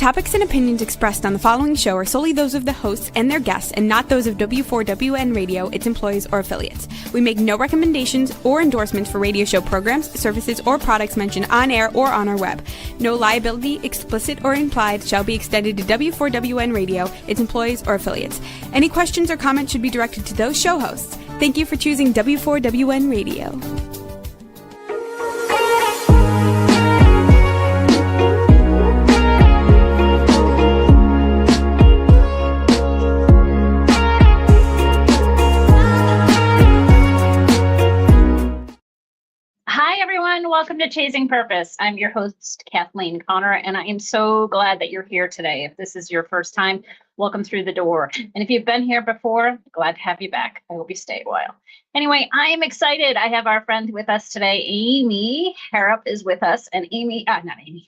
topics and opinions expressed on the following show are solely those of the hosts and their guests and not those of W4WN Radio, its employees, or affiliates. We make no recommendations or endorsements for radio show programs, services, or products mentioned on air or on our web. No liability, explicit or implied, shall be extended to W4WN Radio, its employees, or affiliates. Any questions or comments should be directed to those show hosts. Thank you for choosing W4WN Radio. Welcome to Chasing Purpose. I'm your host, Kathleen Connor, and I am so glad that you're here today. If this is your first time, welcome through the door. And if you've been here before, glad to have you back. I hope you stay a while. Anyway, I am excited. I have our friend with us today. Amy Harrop is with us, and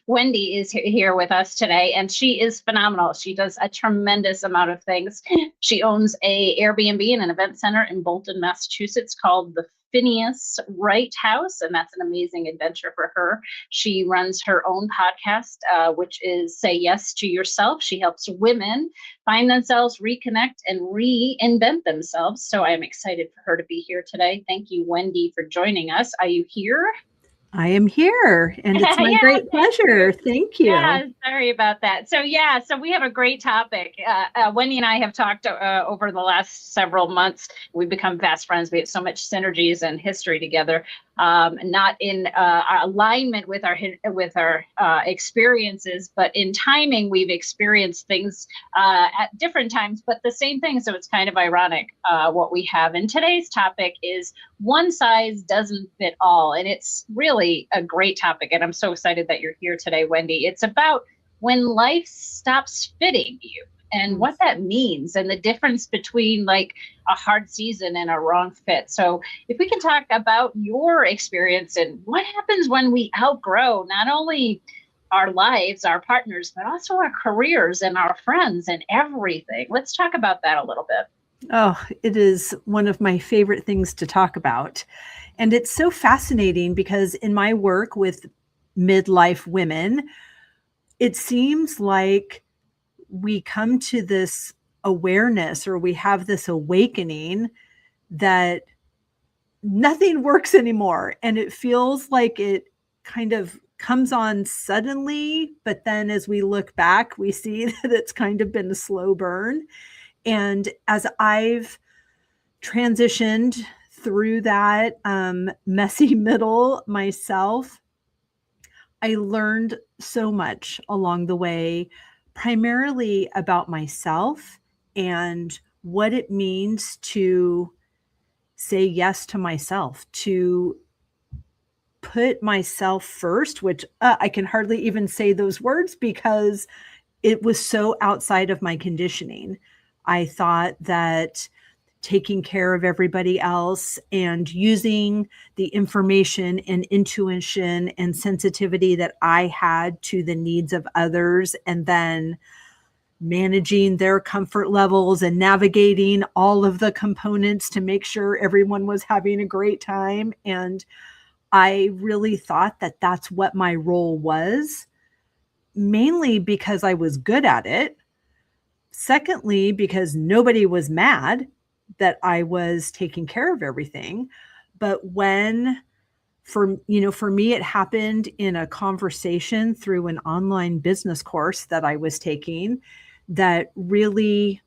Wendy is here with us today, and she is phenomenal. She does a tremendous amount of things. She owns a Airbnb and an event center in Bolton, Massachusetts called the Phineas Wright House, and that's an amazing adventure for her. She runs her own podcast, which is Say Yes to Yourself. She helps women find themselves, reconnect, and reinvent themselves. So I'm excited for her to be here today. Thank you, Wendy, for joining us. Are you here? I am here, and it's my great pleasure. Thank you. Yeah, sorry about that. So we have a great topic. Wendy and I have talked over the last several months. We've become fast friends. We have so much synergies and history together, not in alignment with our experiences, but in timing. We've experienced things at different times, but the same thing. So it's kind of ironic what we have. And today's topic is one size doesn't fit all, and it's really a great topic, and I'm so excited that you're here today, Wendy. It's about when life stops fitting you and what that means and the difference between like a hard season and a wrong fit. So if we can talk about your experience and what happens when we outgrow not only our lives, our partners, but also our careers and our friends and everything. Let's talk about that a little bit. Oh, it is one of my favorite things to talk about. And it's so fascinating because in my work with midlife women, it seems like we come to this awareness, or we have this awakening that nothing works anymore. And it feels like it kind of comes on suddenly. But then as we look back, we see that it's kind of been a slow burn. And as I've transitioned through that messy middle myself, I learned so much along the way, primarily about myself and what it means to say yes to myself, to put myself first, which I can hardly even say those words because it was so outside of my conditioning. I thought that taking care of everybody else and using the information and intuition and sensitivity that I had to the needs of others, and then managing their comfort levels and navigating all of the components to make sure everyone was having a great time. And I really thought that that's what my role was, mainly because I was good at it. Secondly, because nobody was mad that I was taking care of everything. But for me, it happened in a conversation through an online business course that I was taking that really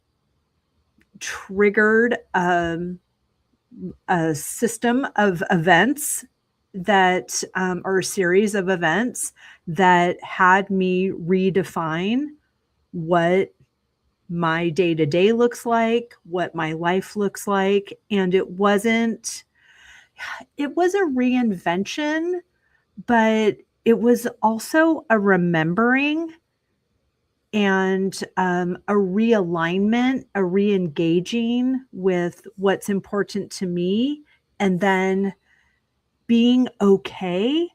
triggered a system of events that or a series of events that had me redefine what my day-to-day looks like, what my life looks like. And it was a reinvention, but it was also a remembering and a realignment, a re-engaging with what's important to me, and then being okay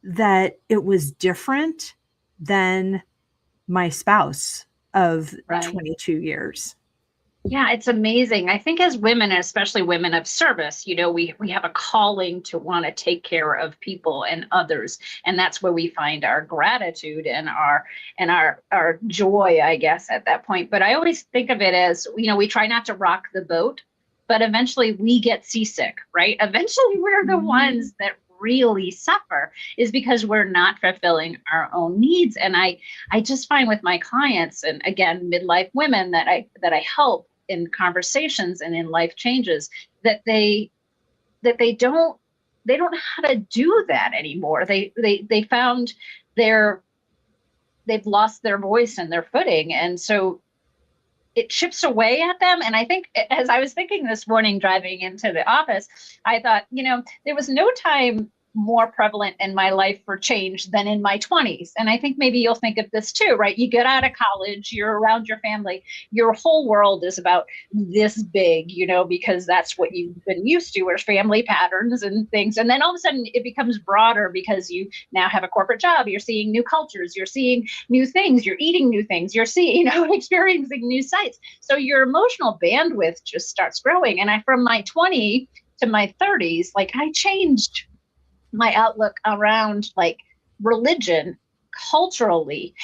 that it was different than my spouse of 22 years. Yeah, it's amazing. I think as women, especially women of service, we have a calling to want to take care of people and others. And that's where we find our gratitude and our joy, I guess, at that point. But I always think of it as, we try not to rock the boat, but eventually we get seasick, right? Eventually we're the ones that really suffer, is because we're not fulfilling our own needs. And I just find with my clients, and again, midlife women that I help in conversations and in life changes, that they don't know how to do that anymore. They found they've lost their voice and their footing, and so it chips away at them. And I think, as I was thinking this morning driving into the office, I thought, there was no time more prevalent in my life for change than in my 20s. And I think maybe you'll think of this too, right? You get out of college, you're around your family, your whole world is about this big, because that's what you've been used to, or family patterns and things. And then all of a sudden it becomes broader because you now have a corporate job, you're seeing new cultures, you're seeing new things, you're eating new things, you're seeing, experiencing new sights. So your emotional bandwidth just starts growing. And from my 20 to my 30s, I changed my outlook around religion, culturally,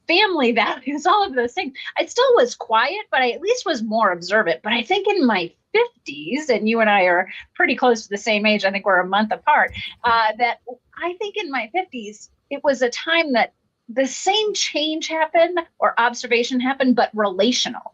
family values, all of those things. I still was quiet, but I at least was more observant. But I think in my 50s, and you and I are pretty close to the same age, I think we're a month apart, that I think in my 50s, it was a time that the same change happened or observation happened, but relational.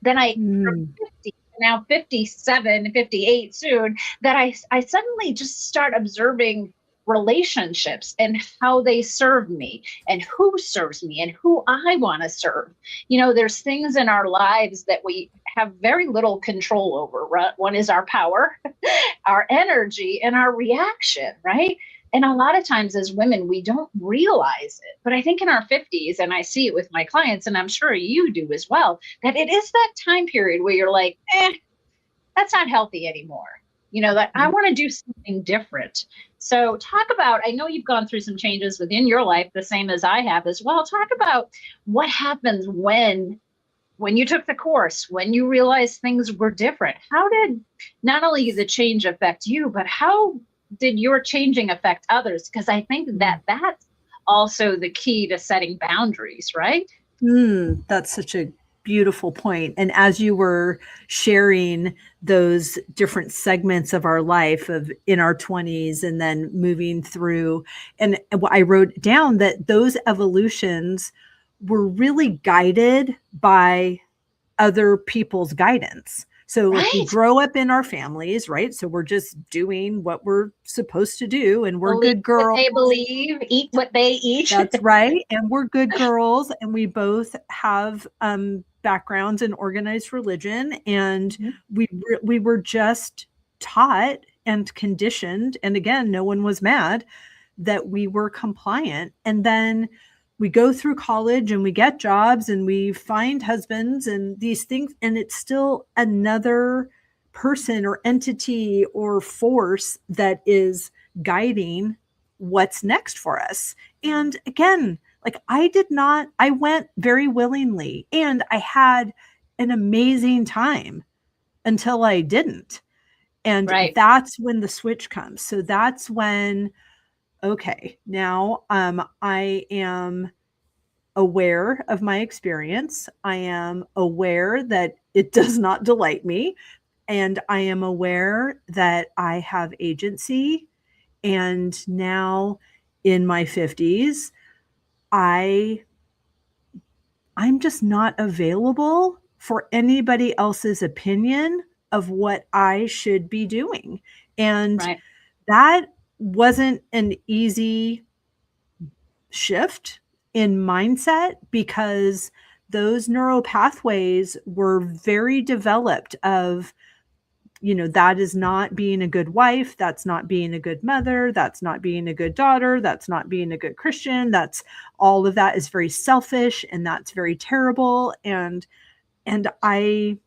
Then from 50, now 57, 58 soon, that I suddenly just start observing relationships and how they serve me and who serves me and who I want to serve. There's things in our lives that we have very little control over. Right? One is our power, our energy, and our reaction, right? And a lot of times as women, we don't realize it. But I think in our 50s, and I see it with my clients, and I'm sure you do as well, that it is that time period where you're like, that's not healthy anymore. That I want to do something different. So talk about, I know you've gone through some changes within your life, the same as I have as well. Talk about what happens when you took the course, when you realized things were different. How did not only the change affect you, but how did your changing affect others? Because I think that's also the key to setting boundaries, right? That's such a beautiful point. And as you were sharing those different segments of our life of in our 20s and then moving through, and I wrote down that those evolutions were really guided by other people's guidance. So we grow up in our families, right? So we're just doing what we're supposed to do, and we're good girls. What they believe, eat what they eat. That's right. And we're good girls, and we both have backgrounds in organized religion, and we were just taught and conditioned, and again, no one was mad that we were compliant. And then we go through college and we get jobs and we find husbands and these things, and it's still another person or entity or force that is guiding what's next for us. And again, I went very willingly, and I had an amazing time until I didn't. And that's when the switch comes. So that's when, okay, now I am aware of my experience. I am aware that it does not delight me. And I am aware that I have agency. And now in my 50s, I'm just not available for anybody else's opinion of what I should be doing. And that wasn't an easy shift in mindset, because those neural pathways were very developed of, that is not being a good wife. That's not being a good mother. That's not being a good daughter. That's not being a good Christian. That's all of that is very selfish, and that's very terrible. And I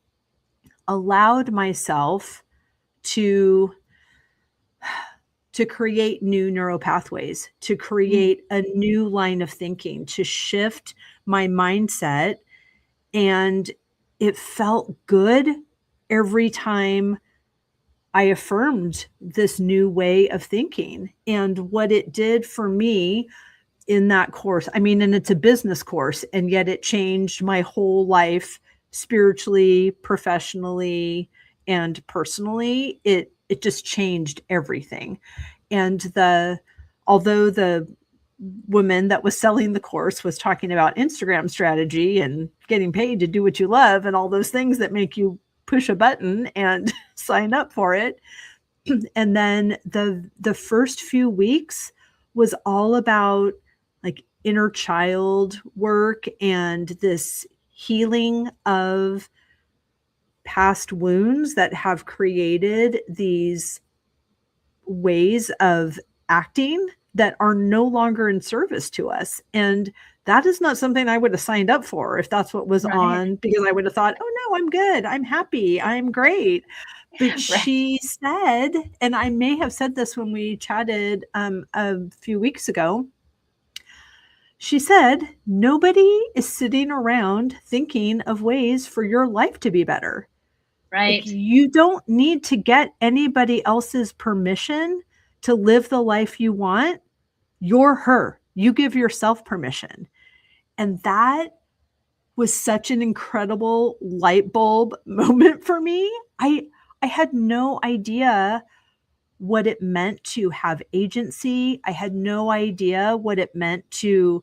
allowed myself to create new neural pathways, to create a new line of thinking, to shift my mindset. And it felt good every time I affirmed this new way of thinking. And what it did for me in that course, I mean, and it's a business course, and yet it changed my whole life spiritually, professionally, and personally. It just changed everything. And although the woman that was selling the course was talking about Instagram strategy and getting paid to do what you love and all those things that make you push a button and sign up for it. And then the first few weeks was all about like inner child work and this healing of past wounds that have created these ways of acting that are no longer in service to us. And that is not something I would have signed up for if that's what was on, because I would have thought, oh no, I'm good. I'm happy. I'm great. But she said, and I may have said this when we chatted a few weeks ago, she said, nobody is sitting around thinking of ways for your life to be better. Right. Like, you don't need to get anybody else's permission to live the life you want. You're her. You give yourself permission. And that was such an incredible light bulb moment for me. I had no idea what it meant to have agency. I had no idea what it meant to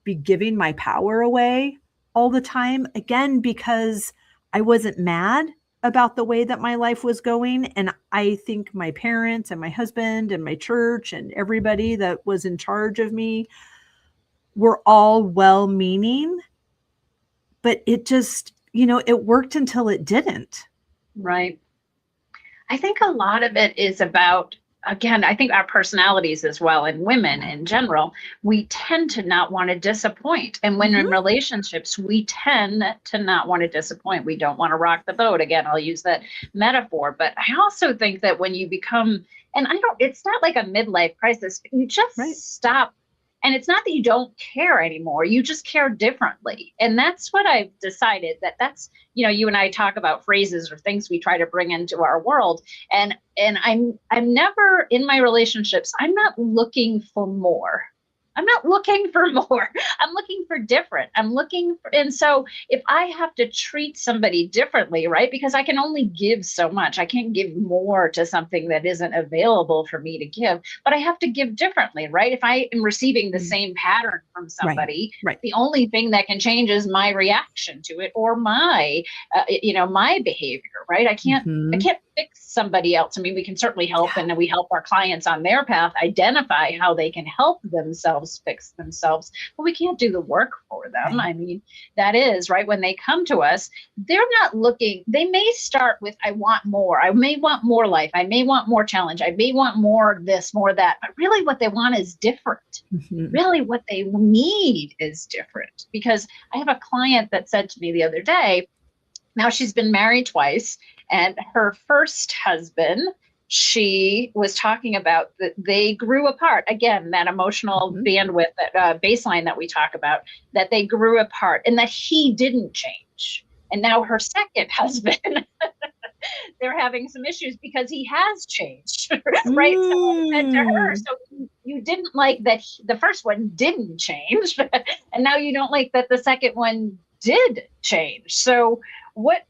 be giving my power away all the time. Again, because I wasn't mad about the way that my life was going. And I think my parents and my husband and my church and everybody that was in charge of me were all well-meaning, but it just, it worked until it didn't. Right. I think a lot of it is about, again, I think our personalities as well, and women in general, we tend to not want to disappoint. And when in relationships, we tend to not want to disappoint. We don't want to rock the boat. Again, I'll use that metaphor. But I also think that when you become, and it's not like a midlife crisis, you just stop. And it's not that you don't care anymore. You just care differently. And that's what I've decided, that's, you and I talk about phrases or things we try to bring into our world. And I'm never in my relationships, I'm not looking for more. I'm not looking for more. I'm looking for different. And so if I have to treat somebody differently, right? Because I can only give so much. I can't give more to something that isn't available for me to give, but I have to give differently, right? If I am receiving the same pattern from somebody, the only thing that can change is my reaction to it or my behavior, right? I can't fix somebody else. I mean, we can certainly help, and we help our clients on their path identify how they can help themselves fix themselves, but we can't do the work for them. I mean, that is right. When they come to us, they're not looking, they may start with, I want more. I may want more life. I may want more challenge. I may want more this, more that, but really what they want is different. Really what they need is different. Because I have a client that said to me the other day, now she's been married twice, and her first husband, she was talking about that they grew apart. Again, that emotional bandwidth, that baseline that we talk about, that they grew apart and that he didn't change. And now her second husband, they're having some issues because he has changed, right? So I said to her, so you didn't like that the first one didn't change, and now you don't like that the second one did change. So what,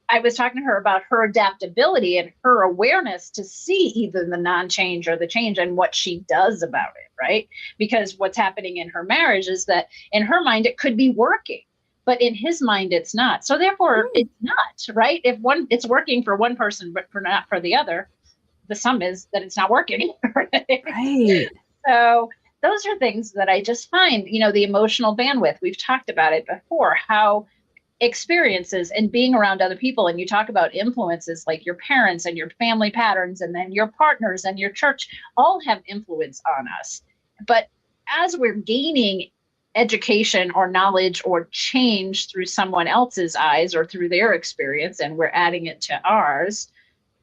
I was talking to her about her adaptability and her awareness to see either the non-change or the change and what she does about it, right? Because what's happening in her marriage is that in her mind, it could be working, but in his mind, it's not. So therefore, it's not, right? If it's working for one person, but not for the other, the sum is that it's not working. Right? So those are things that I just find, the emotional bandwidth. We've talked about it before, how experiences and being around other people, and you talk about influences like your parents and your family patterns, and then your partners and your church, all have influence on us. But as we're gaining education or knowledge or change through someone else's eyes or through their experience, and we're adding it to ours,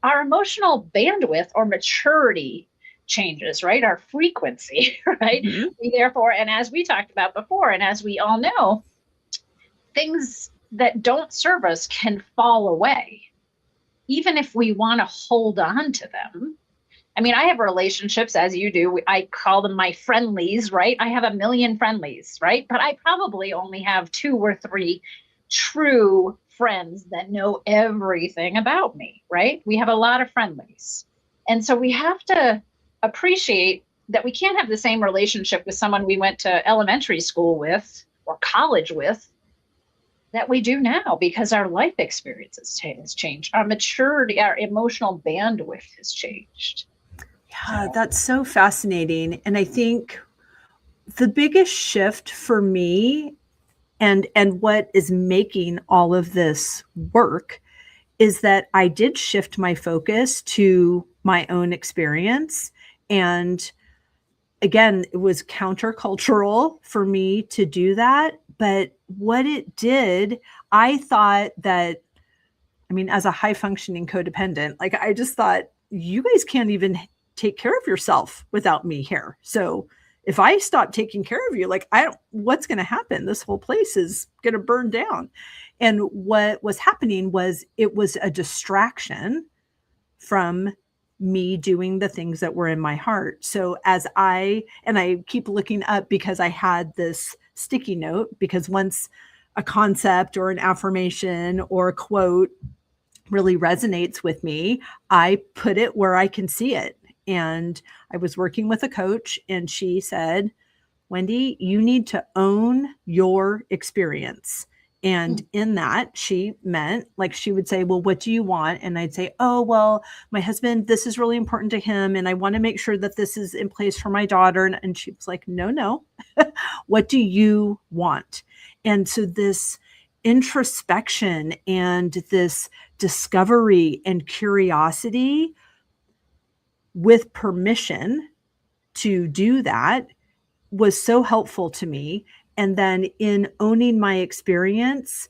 our emotional bandwidth or maturity changes, right? Our frequency, right? We therefore, and as we talked about before, and as we all know, things that don't serve us can fall away, even if we want to hold on to them. I mean, I have relationships, as you do. I call them my friendlies, right? I have a million friendlies, right? But I probably only have 2 or 3 true friends that know everything about me, right? We have a lot of friendlies. And so we have to appreciate that we can't have the same relationship with someone we went to elementary school with or college with that we do now, because our life experience has changed. Our maturity, our emotional bandwidth has changed. Yeah, that's so fascinating. And I think the biggest shift for me and what is making all of this work is that I did shift my focus to my own experience. And again, it was countercultural for me to do that. But what it did, I thought that, I mean, as a high functioning codependent, like I just thought, you guys can't even take care of yourself without me here. So if I stop taking care of you, like what's going to happen? This whole place is going to burn down. And what was happening was it was a distraction from me doing the things that were in my heart. So I keep looking up because I had this sticky note, because once a concept or an affirmation or a quote really resonates with me, I put it where I can see it. And I was working with a coach and she said, Wendy, you need to own your experience. And in that, she meant, like, she would say, well, what do you want? And I'd say, oh, well, my husband, this is really important to him. And I want to make sure that this is in place for my daughter. And she was like, no, what do you want? And so this introspection and this discovery and curiosity with permission to do that was so helpful to me. And then in owning my experience,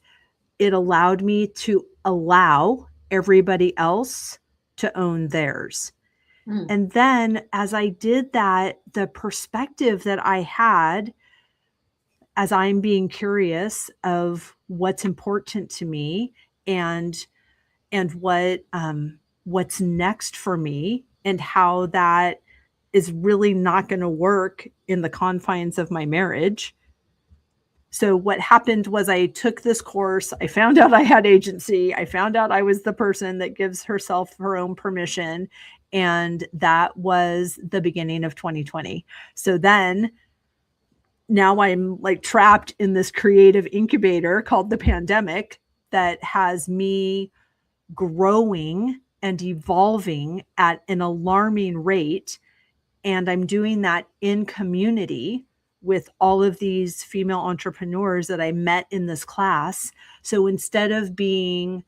it allowed me to allow everybody else to own theirs. And then as I did that, the perspective that I had as I'm being curious of what's important to me and what's next for me, and how that is really not going to work in the confines of my marriage. So what happened was I took this course. I found out I had agency. I found out I was the person that gives herself her own permission. And that was the beginning of 2020. So then now I'm like trapped in this creative incubator called the pandemic that has me growing and evolving at an alarming rate. And I'm doing that in community with all of these female entrepreneurs that I met in this class. So instead of being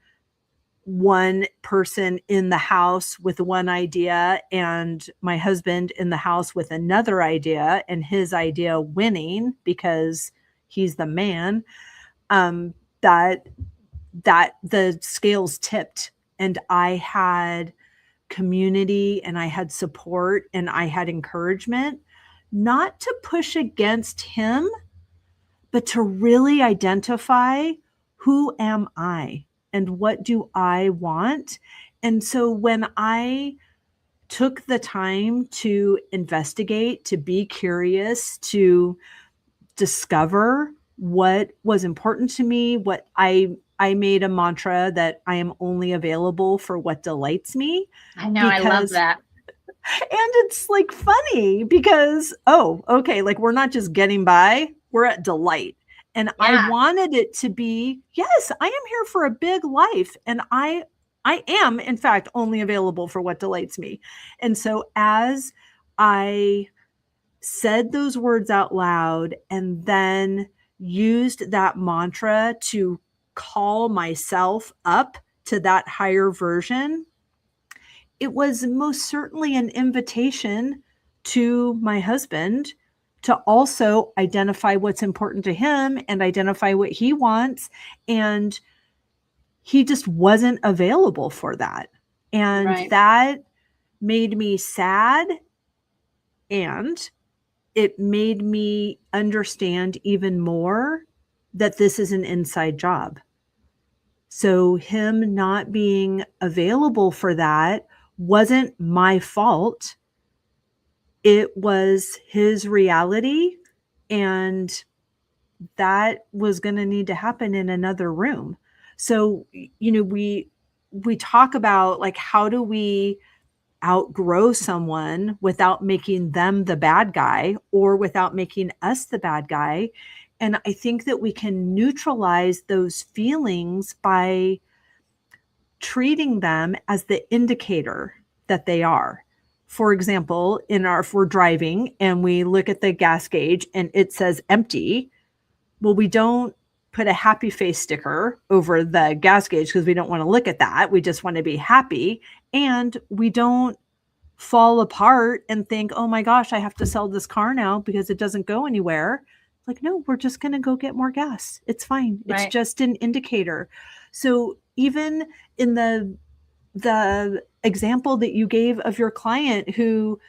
one person in the house with one idea and my husband in the house with another idea and his idea winning because he's the man, that the scales tipped, and I had community and I had support and I had encouragement, not to push against him, but to really identify, who am I and what do I want? And so when I took the time to investigate, to be curious, to discover what was important to me, what I made a mantra that I am only available for what delights me. I know, I love that. And it's like funny because, oh, okay, like we're not just getting by, we're at delight. And I wanted it to be, yes, I am here for a big life. And I am, in fact, only available for what delights me. And so as I said those words out loud and then used that mantra to call myself up to that higher version, it was most certainly an invitation to my husband to also identify what's important to him and identify what he wants. And he just wasn't available for that. And that made me sad. And it made me understand even more that this is an inside job. So him not being available for that wasn't my fault. It was his reality, and that was going to need to happen in another room. So, we talk about like, how do we outgrow someone without making them the bad guy or without making us the bad guy? And I think that we can neutralize those feelings by treating them as the indicator that they are. For example, if we're driving and we look at the gas gauge and it says empty, well, we don't put a happy face sticker over the gas gauge because we don't want to look at that. We just want to be happy. And we don't fall apart and think, oh my gosh, I have to sell this car now because it doesn't go anywhere. Like, no, we're just going to go get more gas. It's fine. It's just an indicator. So even in the example that you gave of your client who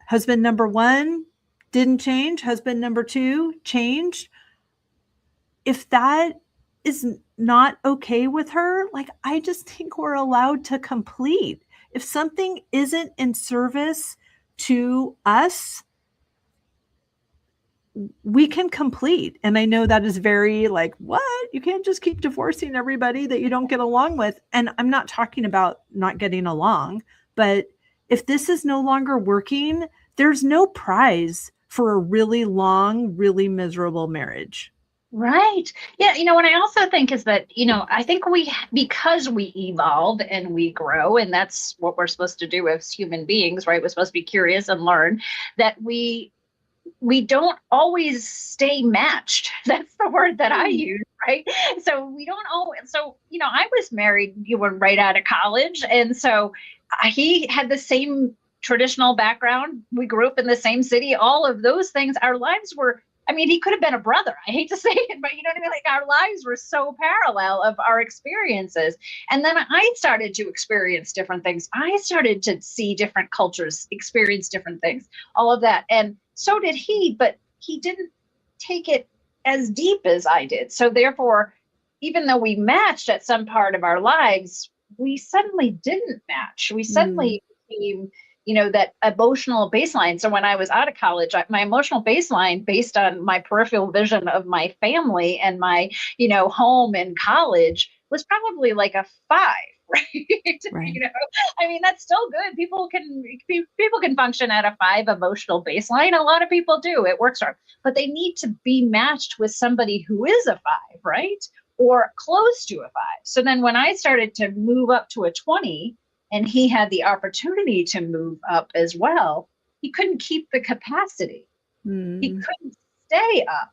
husband number one didn't change, husband number two changed. If that is not okay with her, like, I just think we're allowed to complete. If something isn't in service to us, we can complete. And I know that is very like, what? You can't just keep divorcing everybody that you don't get along with. And I'm not talking about not getting along, but if this is no longer working, there's no prize for a really long, really miserable marriage. Right. Yeah. What I also think is that, I think because we evolve and we grow, and that's what we're supposed to do as human beings, right? We're supposed to be curious and learn, that we don't always stay matched. That's the word that I use, right? So we don't always, I was married, right out of college. And so he had the same traditional background. We grew up in the same city, all of those things. Our lives were, he could have been a brother. I hate to say it, but you know what I mean? Like, our lives were so parallel of our experiences. And then I started to experience different things. I started to see different cultures, experience different things, all of that. And so did he, but he didn't take it as deep as I did. So therefore, even though we matched at some part of our lives, we suddenly didn't match. We suddenly became, that emotional baseline. So when I was out of college, my emotional baseline, based on my peripheral vision of my family and my, home and college, was probably like a 5. Right. That's still good. People can function at a 5 emotional baseline. A lot of people do. It works hard, but they need to be matched with somebody who is a 5, right? Or close to a 5. So then when I started to move up to a 20 and he had the opportunity to move up as well, he couldn't keep the capacity. He couldn't stay up.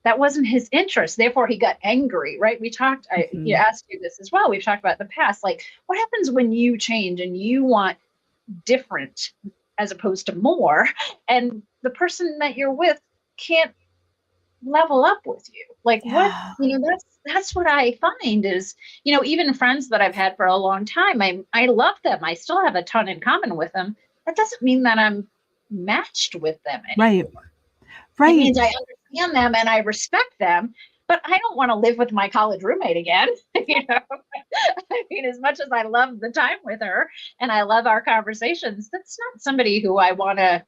That wasn't his interest. Therefore, he got angry, right? We talked, you asked you this as well. We've talked about the past. Like, what happens when you change and you want different as opposed to more, and the person that you're with can't level up with you? Like, what, that's what I find is, even friends that I've had for a long time, I love them. I still have a ton in common with them. That doesn't mean that I'm matched with them anymore. Right. It means I understand them and I respect them, but I don't want to live with my college roommate again. As much as I love the time with her and I love our conversations, that's not somebody who I want to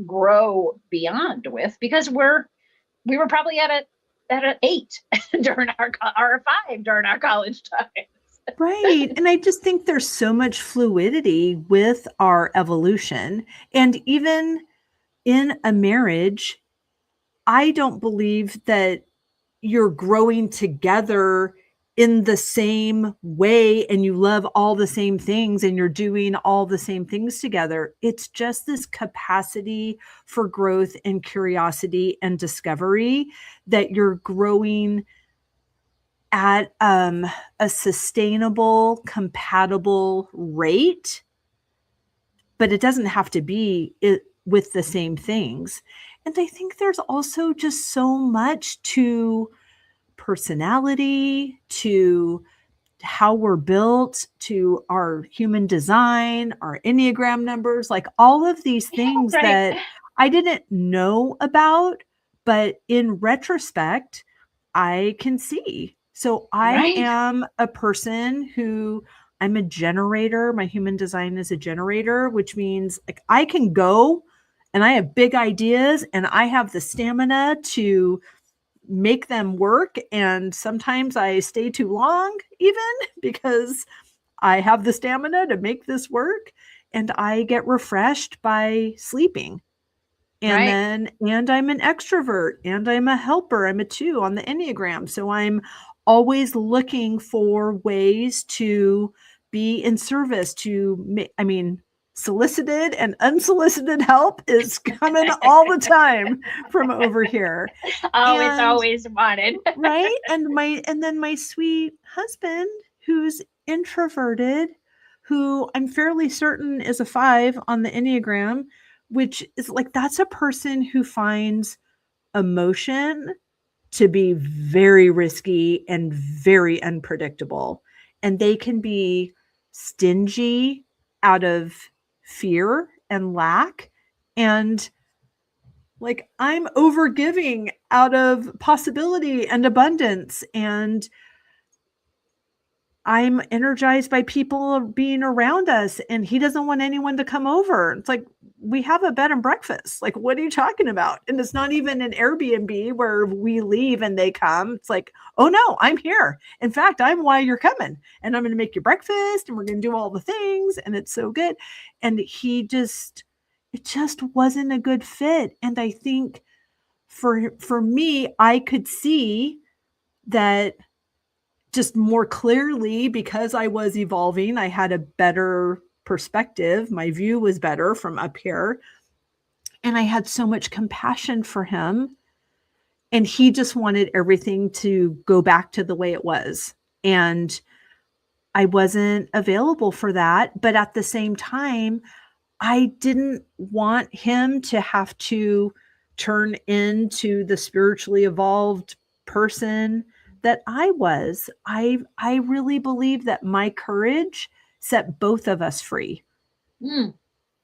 grow beyond with, because we were probably at an 8 during our 5 during our college times. Right. And I just think there's so much fluidity with our evolution. And even in a marriage, I don't believe that you're growing together in the same way and you love all the same things and you're doing all the same things together. It's just this capacity for growth and curiosity and discovery that you're growing at a sustainable, compatible rate, but it doesn't have to be with the same things. And I think there's also just so much to personality, to how we're built, to our human design, our Enneagram numbers, like all of these things that I didn't know about, but in retrospect, I can see. So I Right. am a person who I'm a generator. My human design is a generator, which means like I can go and I have big ideas and I have the stamina to make them work. And sometimes I stay too long even because I have the stamina to make this work, and I get refreshed by sleeping. And Right. and I'm an extrovert and I'm a helper. I'm a 2 on the Enneagram. So I'm always looking for ways to be in service I mean, solicited and unsolicited help is coming all the time from over here. Always, And always wanted. right. And then my sweet husband, who's introverted, who I'm fairly certain is a 5 on the Enneagram, which is like that's a person who finds emotion to be very risky and very unpredictable. And they can be stingy out of fear and lack. And like I'm overgiving out of possibility and abundance. And I'm energized by people being around us, and he doesn't want anyone to come over. It's like, we have a bed and breakfast. Like, what are you talking about? And it's not even an Airbnb where we leave and they come. It's like, oh no, I'm here. In fact, I'm why you're coming, and I'm going to make you breakfast and we're going to do all the things. And it's so good. And it just wasn't a good fit. And I think for me, I could see that just more clearly because I was evolving. I had a better perspective. My view was better from up here. And I had so much compassion for him. And he just wanted everything to go back to the way it was. And I wasn't available for that. But at the same time, I didn't want him to have to turn into the spiritually evolved person that I was. I really believe that my courage set both of us free. Mm,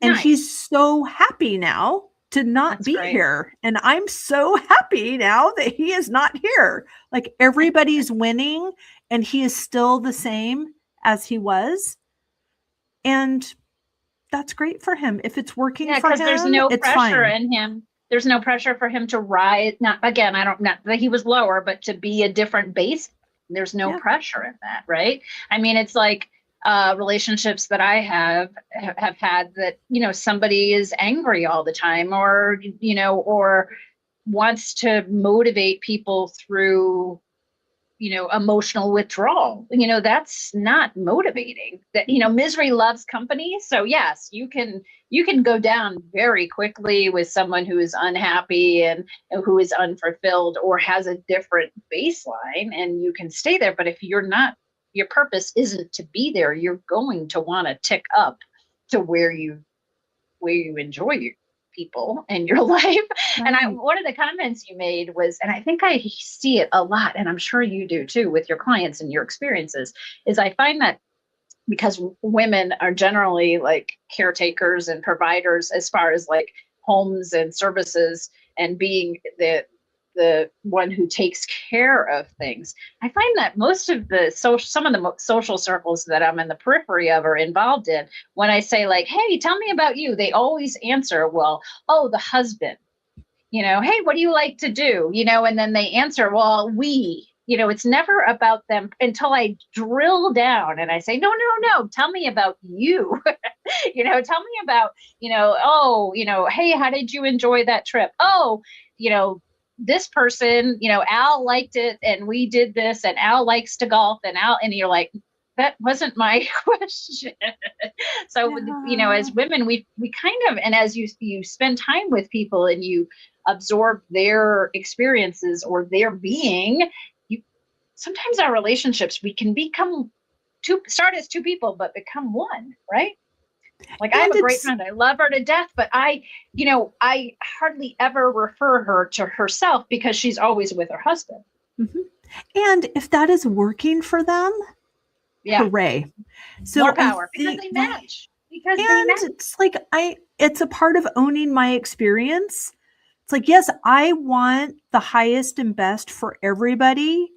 And nice. he's so happy now to not That's be great. here. And I'm so happy now that he is not here. Like everybody's winning and he is still the same as he was. And that's great for him. If it's working for because there's him, no it's pressure fine. in him. There's no pressure for him to rise. Not again, I don't not that he was lower, but to be a different base. There's no Yeah. pressure in that, right? I mean, it's like relationships that I have had that, somebody is angry all the time or, or wants to motivate people through emotional withdrawal. That's not motivating. That, misery loves company. So yes, you can go down very quickly with someone who is unhappy and who is unfulfilled or has a different baseline, and you can stay there. But if your purpose isn't to be there, you're going to want to tick up to where you enjoy people in your life. Right. And one of the comments you made was, and I think I see it a lot, and I'm sure you do too with your clients and your experiences, is I find that because women are generally like caretakers and providers as far as like homes and services and being the one who takes care of things. I find that most of some of the social circles that I'm in the periphery of or involved in, when I say like, hey, tell me about you, they always answer, well, oh, the husband, hey, what do you like to do? And then they answer, well, it's never about them until I drill down and I say, no, tell me about you. Tell me about, hey, how did you enjoy that trip? Oh, this person, Al liked it and we did this and Al likes to golf and you're like, that wasn't my question. So, as women, we kind of, and as you spend time with people and you absorb their experiences or their being, sometimes our relationships, we can start as two people, but become one, right? Like I have a great friend. I love her to death, but I hardly ever refer her to herself because she's always with her husband. Mm-hmm. And if that is working for them, hooray. So more power because they match. It's like it's a part of owning my experience. It's like, yes, I want the highest and best for everybody.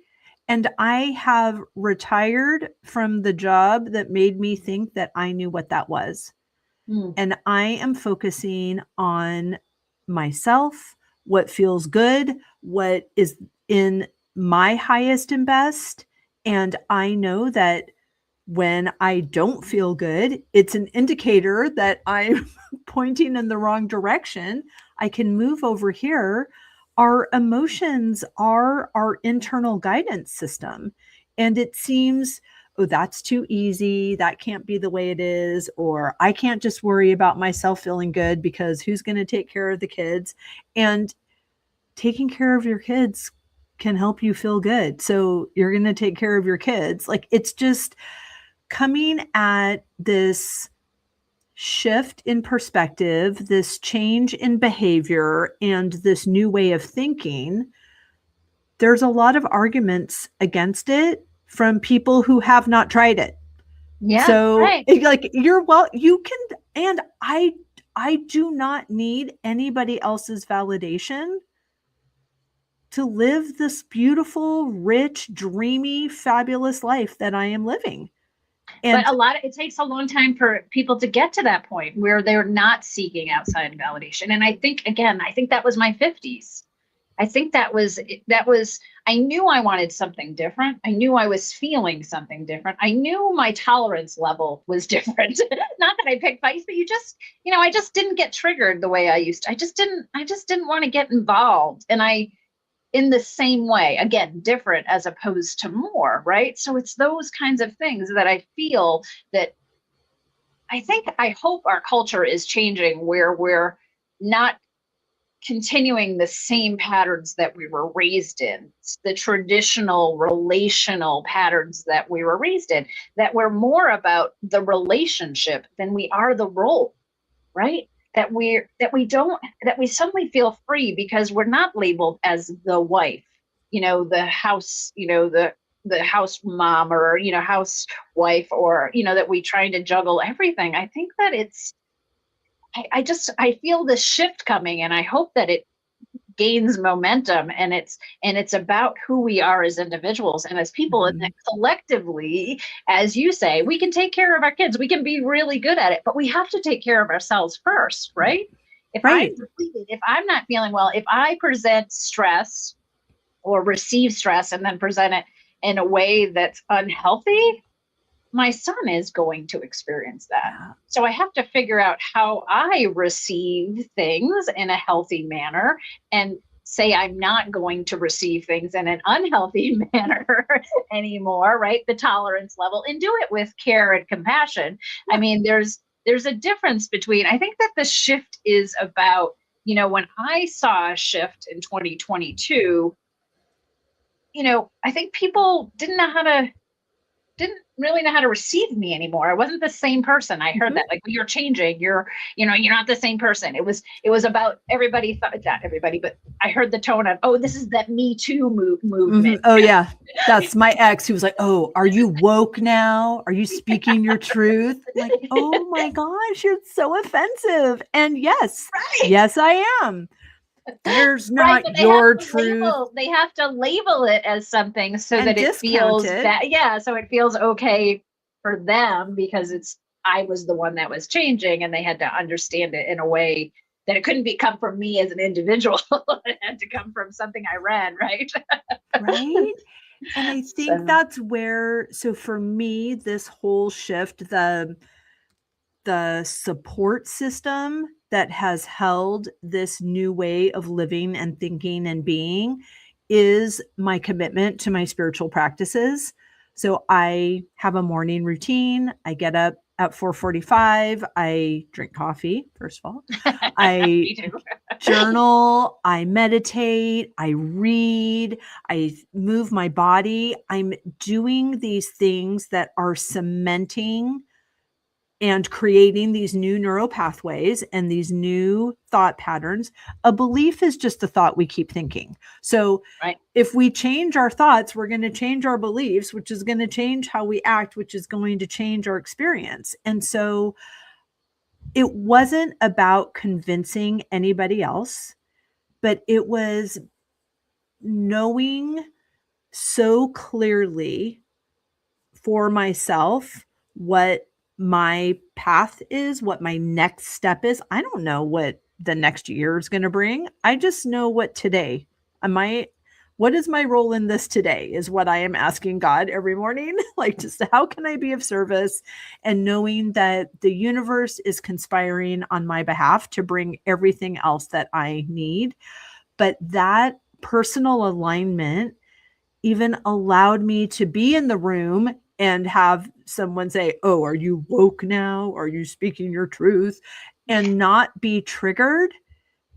And I have retired from the job that made me think that I knew what that was. And I am focusing on myself, what feels good, what is in my highest and best. And I know that when I don't feel good, it's an indicator that I'm pointing in the wrong direction. I can move over here. Our emotions are our internal guidance system. And it seems, oh, that's too easy. That can't be the way it is. Or I can't just worry about myself feeling good because who's going to take care of the kids? And taking care of your kids can help you feel good. So you're going to take care of your kids. Like, it's just coming at this shift in perspective, this change in behavior, and this new way of thinking. There's a lot of arguments against it from people who have not tried it. Yeah. So right. like you can, and I do not need anybody else's validation to live this beautiful, rich, dreamy, fabulous life that I am living. And But it takes a long time for people to get to that point where they're not seeking outside validation. And I think that was my 50s. I think that was, I knew I wanted something different. I knew I was feeling something different. I knew my tolerance level was different. Not that I picked fights, but I just didn't get triggered the way I used to. I just didn't want to get involved. And in the same way, again, different as opposed to more, right? So it's those kinds of things that I feel that I hope our culture is changing, where we're not continuing the same patterns that we were raised in, the traditional relational patterns that we were raised in, that we're more about the relationship than we are the role, right? That we suddenly feel free because we're not labeled as the wife, the house, the house mom, or, housewife, or, that we trying to juggle everything. I think that I feel this shift coming, and I hope that it gains momentum, and it's about who we are as individuals and as people. And that collectively, as you say, we can take care of our kids, we can be really good at it, but we have to take care of ourselves first, right? If I'm not feeling well, if I present stress or receive stress and then present it in a way that's unhealthy, my son is going to experience that. Yeah. So I have to figure out how I receive things in a healthy manner, and say I'm not going to receive things in an unhealthy manner anymore, right? The tolerance level, and do it with care and compassion. Yeah. I mean, there's a difference between, I think that the shift is about, when I saw a shift in 2022, I think people didn't really know how to receive me anymore. I wasn't the same person. I heard that, like, you're changing, you're not the same person. It was about everybody thought, not everybody, but I heard the tone of, oh, this is that Me Too movement. Oh yeah. That's my ex who was like, oh, are you woke now? Are you speaking your truth? Like, oh my gosh, you're so offensive. And yes, yes, I am. There's not your truth. They have to label it as something so that it feels that, yeah, so it feels okay for them, because I was the one that was changing, and they had to understand it in a way that it couldn't come from me as an individual. It had to come from something I read, right? Right. And I think that's where, so for me, this whole shift, the support system that has held this new way of living and thinking and being is my commitment to my spiritual practices. So I have a morning routine. I get up at 4:45. I drink coffee, first of all. I journal, I meditate, I read, I move my body. I'm doing these things that are cementing and creating these new neural pathways and these new thought patterns. A belief is just a thought we keep thinking. So if we change our thoughts, we're going to change our beliefs, which is going to change how we act, which is going to change our experience. And so it wasn't about convincing anybody else, but it was knowing so clearly for myself what my path is, what my next step is. I don't know what the next year is going to bring. I just know what today. What is my role in this today is what I am asking God every morning. Like, just how can I be of service? And knowing that the universe is conspiring on my behalf to bring everything else that I need. But that personal alignment even allowed me to be in the room and have someone say, "Oh, are you woke now? Are you speaking your truth?" And not be triggered,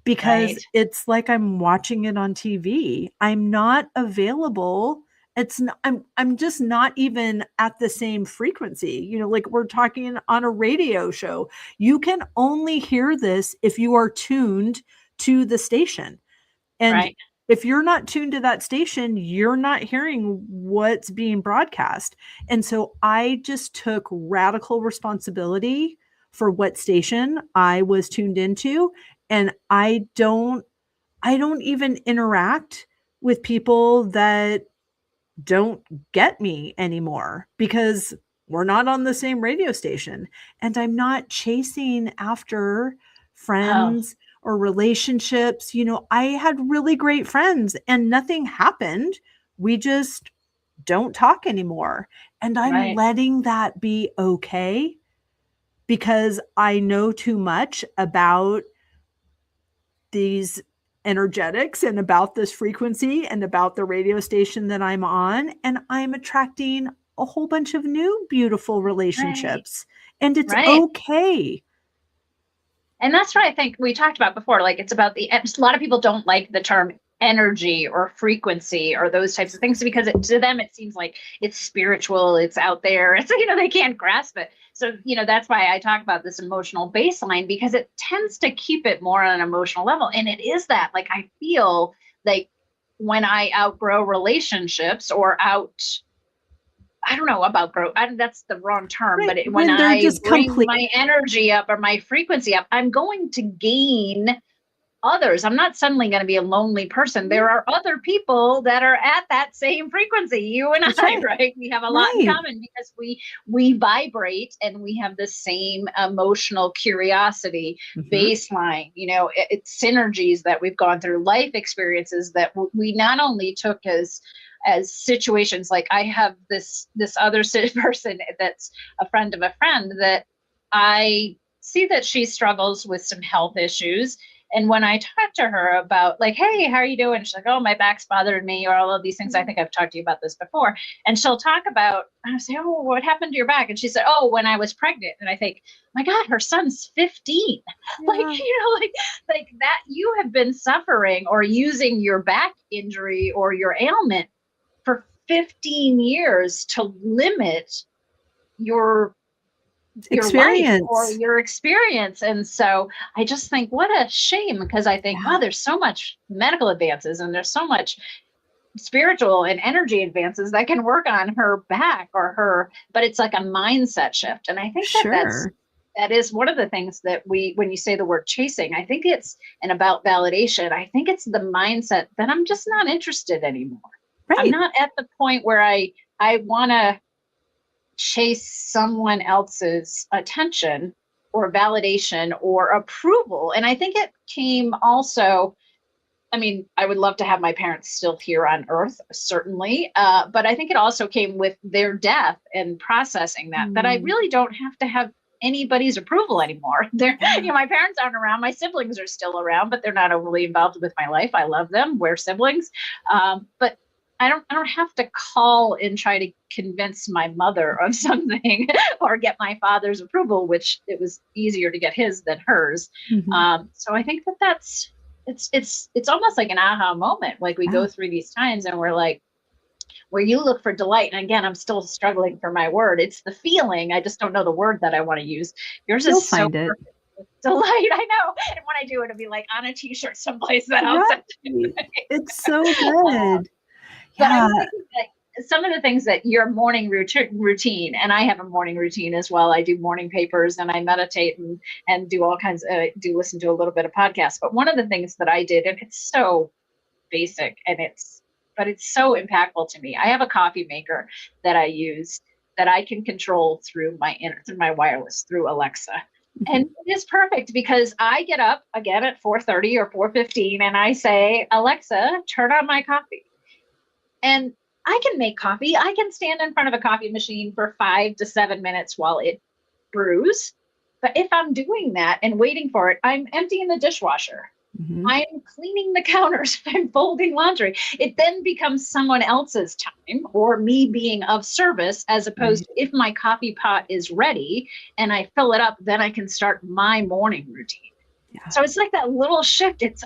because Right. it's like I'm watching it on TV. I'm not available. It's not, I'm just not even at the same frequency. Like we're talking on a radio show. You can only hear this if you are tuned to the station. And Right. if you're not tuned to that station, you're not hearing what's being broadcast. And so I just took radical responsibility for what station I was tuned into. And I don't even interact with people that don't get me anymore, because we're not on the same radio station, and I'm not chasing after Oh, friends or relationships. I had really great friends and nothing happened. We just don't talk anymore. And I'm right. letting that be okay, because I know too much about these energetics and about this frequency and about the radio station that I'm on. And I'm attracting a whole bunch of new beautiful Right. relationships. And it's Right. okay. And that's what I think we talked about before. Like it's about a lot of people don't like the term energy or frequency or those types of things because to them it seems like it's spiritual, it's out there. It's they can't grasp it. So that's why I talk about this emotional baseline, because it tends to keep it more on an emotional level. And it is that, like, I feel like when I outgrow relationships or I don't know about growth. That's the wrong term, Right. but when When they're I just bring complete. my energy up or my frequency up, I'm going to gain others. I'm not suddenly going to be a lonely person. There are other people that are at that same frequency. You and That's I, right. right? We have a lot in Right. common because we vibrate and we have the same emotional curiosity Mhm. baseline. It's synergies that we've gone through, life experiences that we not only took as situations. Like I have this other person that's a friend of a friend that I see that she struggles with some health issues. And when I talk to her about, like, hey, how are you doing? She's like, oh, my back's bothering me, or all of these things. I think I've talked to you about this before. And she'll talk about, I say, oh, what happened to your back? And she said, oh, when I was pregnant. And I think, my God, her son's 15. Like, Yeah. like that, you have been suffering or using your back injury or your ailment for 15 years to limit your life or Experience. your experience. And so I just think what a shame, because I think, wow, Yeah. there's so much medical advances and there's so much spiritual and energy advances that can work on her back or her, but it's like a mindset shift. And I think Sure. that is one of the things that when you say the word chasing, I think it's and about validation. I think it's the mindset that I'm just not interested anymore. I'm Right. not at the point where I want to chase someone else's attention or validation or approval. And I think it came also, I mean, I would love to have my parents still here on earth, certainly. But I think it also came with their death and processing that I Mm. really don't have to have anybody's approval anymore. Yeah. My parents aren't around. My siblings are still around, but they're not overly involved with my life. I love them. We're siblings. But I don't have to call and try to convince my mother of something or get my father's approval, which it was easier to get his than hers. Mhm. So I think that's it's almost like an aha moment. Like we Yeah. go through these times and we're like, where you look for delight. And again, I'm still struggling for my word. It's the feeling. I just don't know the word that I want to use. Yours You'll is so find it. perfect. With delight. I know. And when I do, it'll be like on a t-shirt someplace that I'll Right. send to It's so you. good. But Yeah. I'm thinking that some of the things that your morning routine, and I have a morning routine as well. I do morning papers and I meditate and do all kinds do listen to a little bit of podcasts. But one of the things that I did, and it's so basic and it's but it's so impactful to me. I have a coffee maker that I use that I can control through my wireless, through Alexa. And it is perfect because I get up again at 4:30 or 4:15 and I say, Alexa, turn on my coffee. And I can make coffee. I can stand in front of a coffee machine for 5 to 7 minutes while it brews. But if I'm doing that and waiting for it, I'm emptying the dishwasher. I'm cleaning the counters. I'm folding laundry. It then becomes someone else's time or me being of service, as opposed to if my coffee pot is ready and I fill it up, then I can start my morning routine. Yeah. So it's like that little shift. It's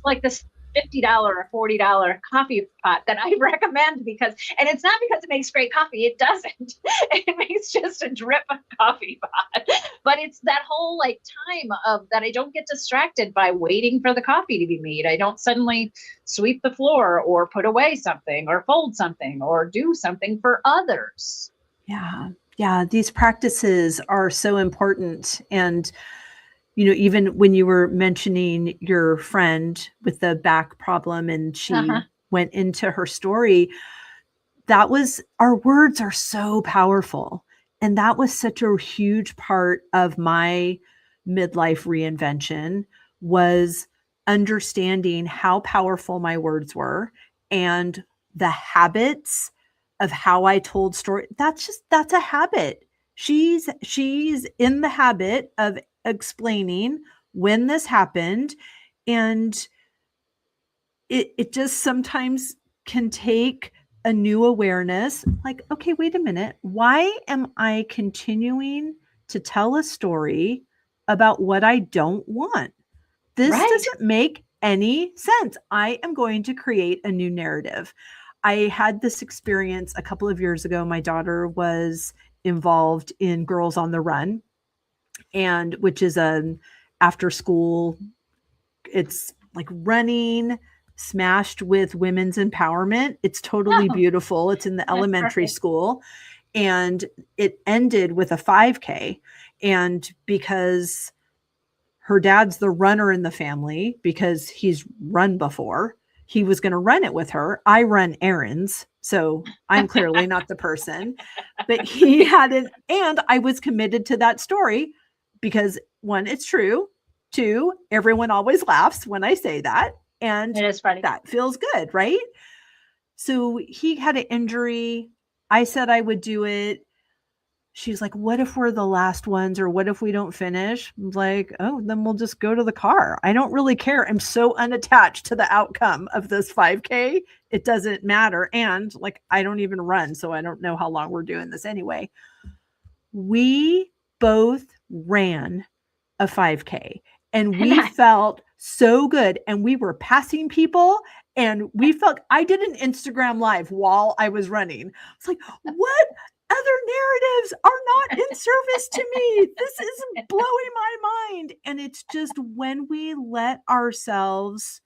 like this $50 or $40 coffee pot that I recommend and it's not because it makes great coffee. It doesn't. It makes just a drip of coffee pot. But it's that whole like time of that I don't get distracted by waiting for the coffee to be made. I don't suddenly sweep the floor or put away something or fold something or do something for others. Yeah. Yeah. These practices are so important. And even when you were mentioning your friend with the back problem and she went into her story, our words are so powerful. And that was such a huge part of my midlife reinvention, was understanding how powerful my words were and the habits of how I told story. That's a habit. She's in the habit of explaining when this happened, and it just sometimes can take a new awareness, like, okay, wait a minute, why am I continuing to tell a story about what I don't want? This doesn't make any sense. I am going to create a new narrative. I had this experience a couple of years ago. My daughter was involved in Girls on the Run, and which is an after school, it's like running smashed with women's empowerment. It's totally beautiful. It's in the elementary school, and it ended with a 5K. And because her dad's the runner in the family, because he's run before, he was going to run it with her. I run errands, so I'm clearly not the person, but he hadn't. And I was committed to that story because, one, it's true. Two, everyone always laughs when I say that. And it is funny. That feels good, right? So he had an injury. I said I would do it. She's like, what if we're the last ones, or what if we don't finish? I'm like, oh, then we'll just go to the car. I don't really care. I'm so unattached to the outcome of this 5K. It doesn't matter. And like, I don't even run, so I don't know how long we're doing this anyway. We both ran a 5K and we felt so good, and we were passing people, and we felt, I did an Instagram live while I was running. It's like, what other narratives are not in service to me? This is blowing my mind. And it's just when we let ourselves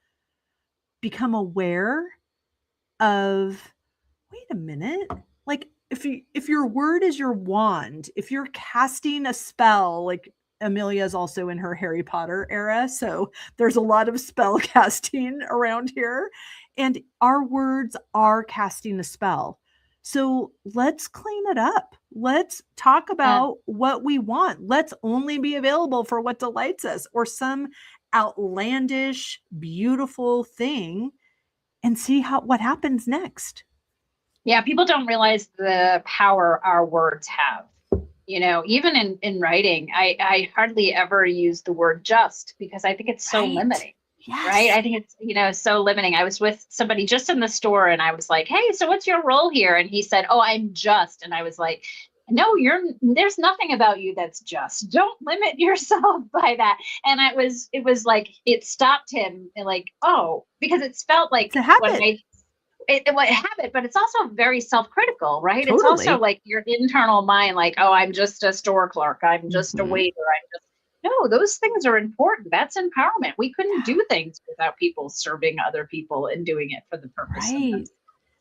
become aware of, wait a minute, like if your word is your wand, if you're casting a spell, like Amelia is also in her Harry Potter era, so there's a lot of spell casting around here, and our words are casting a spell. So let's clean it up. Let's talk about what we want. Let's only be available for what delights us, or some outlandish, beautiful thing, and see what happens next. Yeah, people don't realize the power our words have. Even in writing, I hardly ever use the word just, because I think it's so limiting. Yes. Right. I think it's, so limiting. I was with somebody just in the store, and I was like, hey, so what's your role here? And he said, oh, I'm just. And I was like, no, there's nothing about you that's just. Don't limit yourself by that. And it was like, it stopped him, and like, oh, because it felt like it's a habit. Habit, but it's also very self-critical, right? Totally. It's also like your internal mind, like, oh, I'm just a store clerk. I'm just a waiter. No, those things are important. That's empowerment. We couldn't do things without people serving other people and doing it for the purpose of them.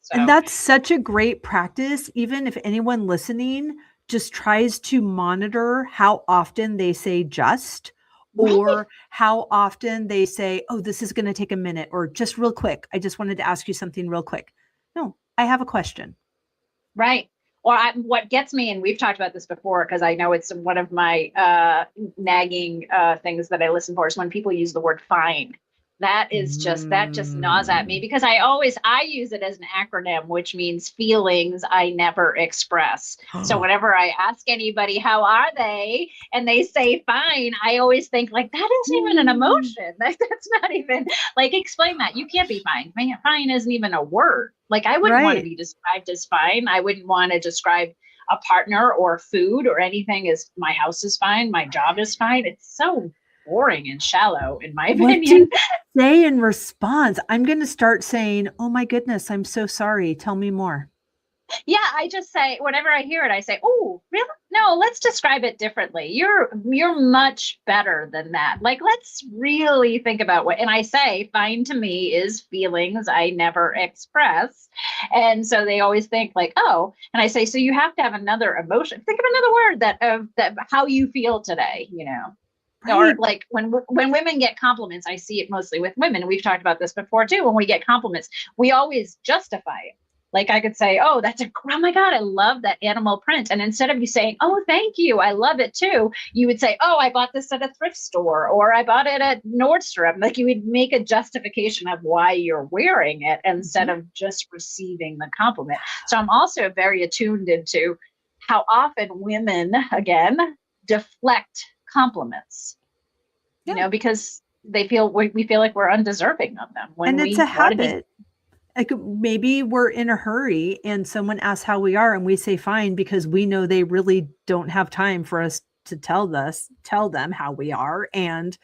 So. And that's such a great practice. Even if anyone listening just tries to monitor how often they say just, or how often they say, oh, this is going to take a minute, or just real quick. I just wanted to ask you something real quick. No, I have a question. Right. Or what gets me, and we've talked about this before, because I know it's one of my nagging things that I listen for, is when people use the word fine. That just gnaws at me, because I use it as an acronym, which means feelings I never express. So whenever I ask anybody, how are they? And they say fine, I always think like, that isn't even an emotion. That's not even like, explain that. You can't be fine. Fine isn't even a word. Like, I wouldn't want to be described as fine. I wouldn't want to describe a partner or food or anything as my house is fine, my job is fine. It's so boring and shallow, in my opinion. What do you say in response? I'm going to start saying, oh my goodness, I'm so sorry. Tell me more. Yeah, I just say, whenever I hear it, I say, oh, really? No, let's describe it differently. You're much better than that. Like, let's really think about what, and I say, fine to me is feelings I never express. And so they always think like, oh, and I say, so you have to have another emotion. Think of another word that how you feel today, you know. Right. Or like when women get compliments, I see it mostly with women. We've talked about this before too. When we get compliments, we always justify it. Like I could say, oh, oh my God, I love that animal print. And instead of you saying, oh, thank you, I love it too, you would say, oh, I bought this at a thrift store, or I bought it at Nordstrom. Like, you would make a justification of why you're wearing it instead of just receiving the compliment. So I'm also very attuned into how often women, again, deflect compliments, you know, because we feel like we're undeserving of them. And it's a habit. Like, maybe we're in a hurry and someone asks how we are and we say fine, because we know they really don't have time for us to tell them how we are. And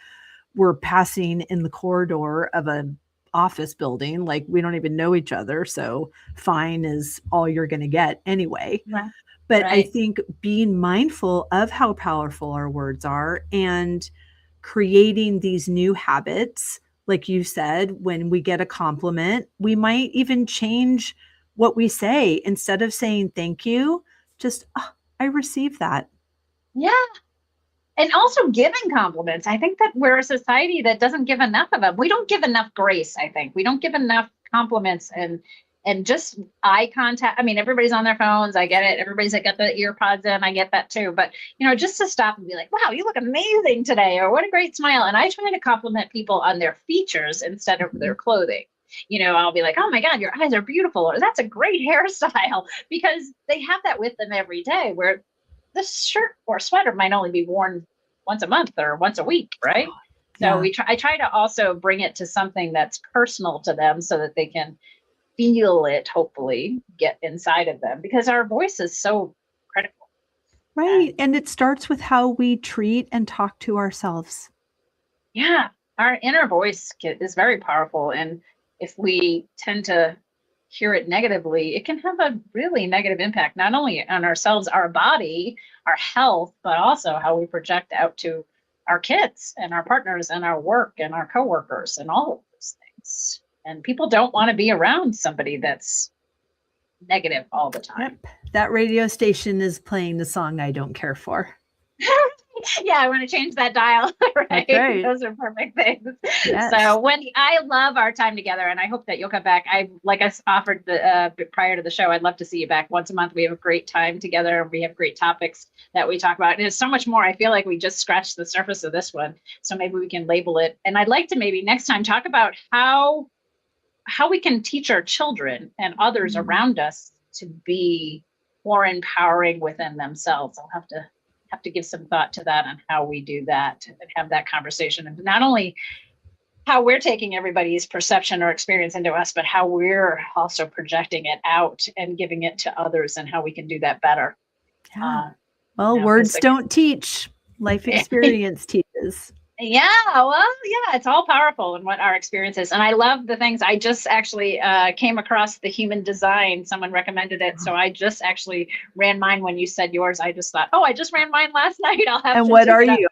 we're passing in the corridor of an office building. Like, we don't even know each other. So fine is all you're going to get anyway. Right. But I think being mindful of how powerful our words are and creating these new habits, like you said, when we get a compliment, we might even change what we say. Instead of saying thank you, just, oh, I received that. Yeah. And also giving compliments. I think that we're a society that doesn't give enough of them. We don't give enough grace, I think. We don't give enough compliments and just eye contact. I mean, everybody's on their phones. I get it. Everybody's got the ear pods in. I get that too. But, you know, just to stop and be like, wow, you look amazing today, or what a great smile. And I try to compliment people on their features instead of their clothing. You know, I'll be like, oh my God, your eyes are beautiful, or that's a great hairstyle, because they have that with them every day, where this shirt or sweater might only be worn once a month or once a week, right? So I try to also bring it to something that's personal to them, so that they can feel it, hopefully get inside of them, because our voice is so critical. Right. And it starts with how we treat and talk to ourselves. Yeah. Our inner voice is very powerful. And if we tend to hear it negatively, it can have a really negative impact, not only on ourselves, our body, our health, but also how we project out to our kids and our partners and our work and our coworkers and all of those things. And people don't want to be around somebody that's negative all the time. Yep. That radio station is playing the song I don't care for. Yeah, I want to change that dial. Right? Those are perfect things. Yes. So Wendy, I love our time together, and I hope that you'll come back. Like I offered prior to the show, I'd love to see you back once a month. We have a great time together, and we have great topics that we talk about. And there's so much more. I feel like we just scratched the surface of this one. So maybe we can label it. And I'd like to maybe next time talk about how we can teach our children and others around us to be more empowering within themselves. I'll have to give some thought to that, on how we do that and have that conversation, and not only how we're taking everybody's perception or experience into us, but how we're also projecting it out and giving it to others, and how we can do that better. Yeah. Well, words don't teach, life experience teaches. Yeah, well, yeah, it's all powerful in what our experience is. And I love the things. I just actually came across the human design. Someone recommended it. So I just actually ran mine when you said yours. I just thought, oh, I just ran mine last night. I'll have and to what are you?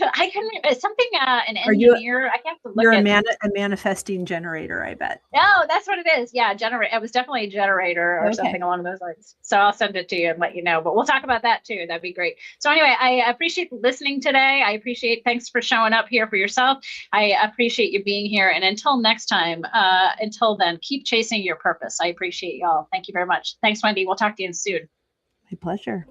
I couldn't, something, an Are you engineer, I have to look you're at. a manifesting generator, I bet. Oh, that's what it is. Yeah, generate. It was definitely a generator or Okay. something along those lines. So I'll send it to you and let you know. But we'll talk about that too. That'd be great. So anyway, I appreciate listening today. I appreciate. Thanks for showing up here for yourself. I appreciate you being here. And until next time, until then, keep chasing your purpose. I appreciate y'all. Thank you very much. Thanks, Wendy. We'll talk to you soon. My pleasure.